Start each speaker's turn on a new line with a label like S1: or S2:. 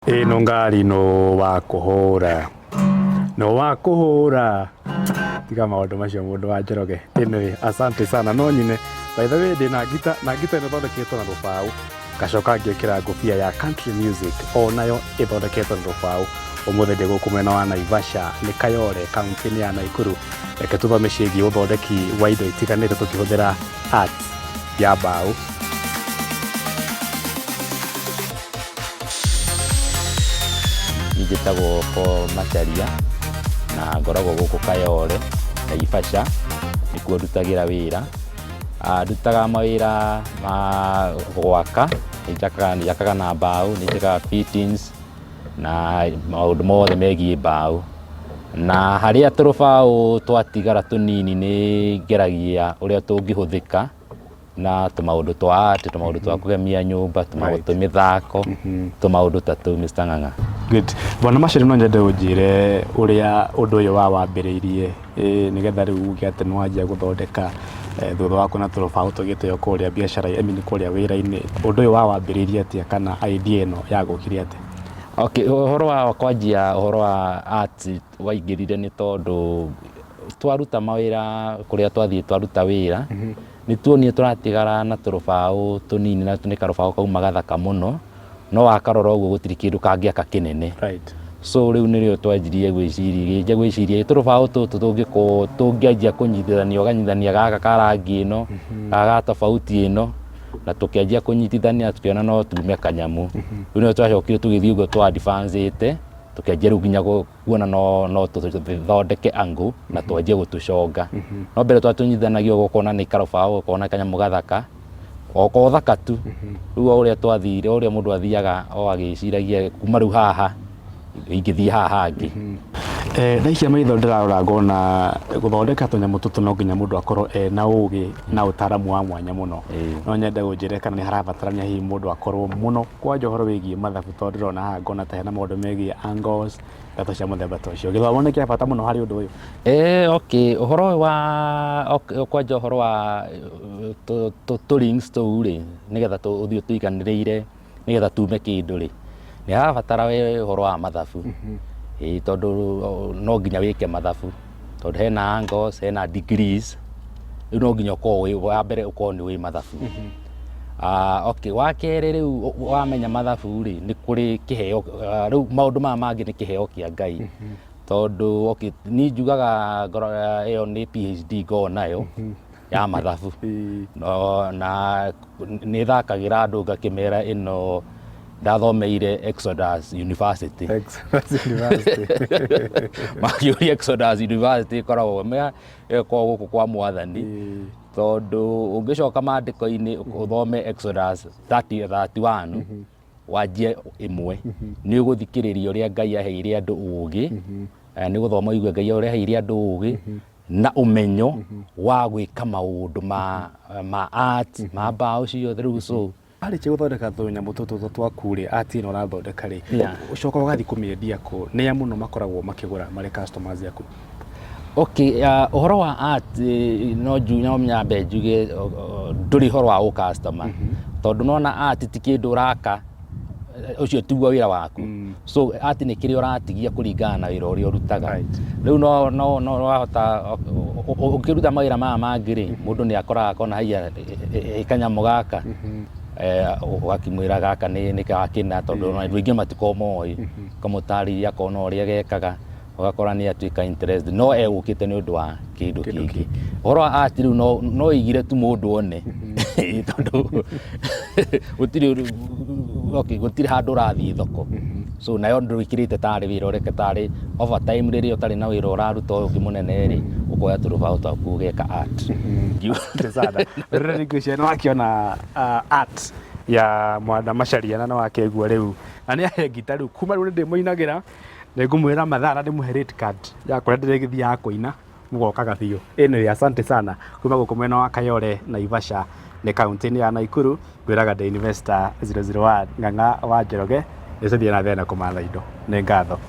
S1: ino ngari no wakuhura tiga maundu macio mundu wa Njoroge. Anyway, asante sana. No nyine by the way ndina ngita ino thondeketwo na rubau gacoka ngikira ngobia ya country music o nayo ithondeketwo na rubau. Umuthi ndi guku mwena wa Naivasha ni Kayole kaunti ya Naikuru. Reke tuthome ciĩgiĩ uthondeki wa indo itiganĩte tukihuthira art ya mbao.
S2: Njĩtagwo Paul Macharia na ngoragwo gũkũ Kayole Naivasha nĩkuo ndutagira wĩra. Ndutaga mawĩra ma gwaka, njakaga na mbao, njakaga fittings na maũndũ mothe megiĩ mbao. Na harĩa tũrũbaũ twatigara tũnini nĩ ngeragia ũrĩa tũngĩhũthĩka na tũmaũndũ twa art, tũmaũndũ twa kũgemia nyũmba, tũmaũndũ twa mĩthako, tũmaũndũ ta tũu Mr. Ng'ang'a.
S1: Good. Bwana Macharia, no nyende ũnjĩre ũrĩa ũndũ ũyũ wambĩrĩirie nĩgetha rĩu uge atĩ nĩwanjia gũthondeka thutha wa kuona tũrũbaũ tũgĩte kũrĩa biacara kũrĩa wĩra-inĩ. Ũndũ ũyũ wambĩrĩirie atĩa kana idea ĩno yagũkire atĩa?
S2: Okay, ũhoro wa kwanjia ũhoro wa art waingĩrire nĩ tondũ twaruta mawĩra kũrĩa twathiĩ twaruta wĩra nĩ tuonire tũratigara na tũrũbaũ tũnini na nĩ karũbaũ kauma gathaka mũno no wakarora ũguo gũtirĩ kĩndũ kangĩaka kĩnene.
S1: Right.
S2: So rĩu nĩrĩo twanjirie gwĩciria tũrũbaũ tũtũ tũngĩanjia kũnyitithania, ũkanyitithania gaka ka rangi ĩno gaga tofauti ĩno na tũkĩanjia kũnyitithania tũkĩona no tume kanyamu. Rĩu nĩrĩo twacokire tũgĩthiĩ ũguo twa advance tũkĩanjia rĩu nginya kuona no tũthondeke angle na twanjie gũtũconga. No mbere twatũnyitithanagia ũguo ũkona nĩ karũbaũ, ũkona kanyamũ gathaka o thaka tu. Rĩu o ũrĩa twathire, o ũrĩa mũndũ athiaga o agĩciragia kuma rĩu haha ingĩthiĩ haha hangĩ.
S1: Na ici maitho ndĩrarora ngona gũthondeka tũnyamũ tũtũ no nginya mũndũ akorwo na ũgĩ na ũtaaramu wa mwanya mũno. No nyende ũnjĩre kana nĩ harabatarania hihi mũndũ akorwo mũno kwanja ũhoro wĩgiĩ mathabu, tondũ ndĩrona haha ngona ta hena maũndũ megiĩ angles, ndeto cia mũthemba ta ũcio. Gĩthomo nĩ kĩa bata mũno harĩ ũndũ ũyũ?
S2: Okay, ũhoro wa kwanja ũhoro wa rings tũu rĩ, nĩgetha ũthiĩ tũiganĩrĩire nĩgetha tume kĩndũ rĩ, nĩ harabatara ũhoro wa mathabu. Tondũ no nginya wĩke mathabu tondũ hena angles, hena degrees, rĩu no nginya ũkorwo wa mbere ũkorwo nĩ ũĩ mathabu. Okay, wa kerĩ rĩu wamenya mathabu rĩ, nĩ kũrĩ kĩheo, rĩu maũndũ maya mangĩ nĩ kĩheo kĩa Ngai. Tondũ okay, niĩ njugaga ĩyo nĩ PhD ngoragwo nayo ya mathabu na nĩ thakagĩra andũ ngakĩmera ĩno ndathomeire Exodus University. Makĩũria Exodus University ĩkoragwo gũkũ kwa Mwathani, tondũ ũngĩcoka maandĩko-inĩ ũthome Exodus 30:31 wanjie ĩmwe nĩ ũgũthikĩrĩria ũrĩa Ngai aheire andũ ũũgĩ, nĩ gũthoma igue Ngai ũrĩa aheire andũ ũũgĩ na ũmenyo wa gwĩka maũndũ ma art ma mbao ciothe. Rĩu so
S1: arĩkia gũthondeka tũnyamũ tũtũ twaku rĩ, art ĩno ũrathondeka rĩ, ũcoka ũgathiĩ kũmĩendia kũ? Nĩ mũno makoragwo makĩgũra marĩ customers yaku?
S2: Okay, ũhoro wa art no nyambe njuge ndũrĩ ũhoro wa customer, tondũ nona art ti kĩndũ ũraka ũcio tiguo wĩra waku. So art nĩ kĩrĩa ũratigia kũringana na wĩra ũrĩa ũrutaga. Rĩu no wahota ũkĩruta mawĩra maya mangĩ rĩ, mũndũ nĩ akoraga akona haiya kanyamũ gaka ũgakĩmwĩra gaka nĩ gakĩna, tondũ andũ aingĩ matikoragwo moĩ, ũkamũtarĩria akona ũrĩa gekaga, ũgakora nĩ atuĩka interested no egũkĩte nĩ ũndũ wa kĩndũ kĩngĩ. Ũhoro wa art rĩu no ũigire tu mũndũ one, tondũ gũtirĩ handũ ũrathiĩ thoko. So nayo ndwĩkĩrĩte tarĩ wĩra, ũreke tarĩ overtime rĩrĩa ũtarĩ na wĩra ũraruta ũngĩ mũnene rĩ, ũkoya tũrũbaũ twaku ũgeka art.
S1: Rĩrĩa ngwĩciria nĩ wakĩona art ya Mwana Macharia na nĩ wakĩigua rĩu na nĩ ahe ngita rĩu kuma rĩu ndĩ mũinagĩra nĩ ngũmwĩra mathaa na ndĩmũhe rate card ya kũrĩa ndĩrĩgĩthiaga kũina mũgokaga biũ. Anyway, asante sana kuma gũkũ mwena wa Kayole Naivasha nĩ kaunti-inĩ ya Naikuru. Ngwĩraga The Investor 001 Ng'ang'a wa Njoroge nĩcithiĩ na mbere na kũmatha indo. Nĩ ngatho.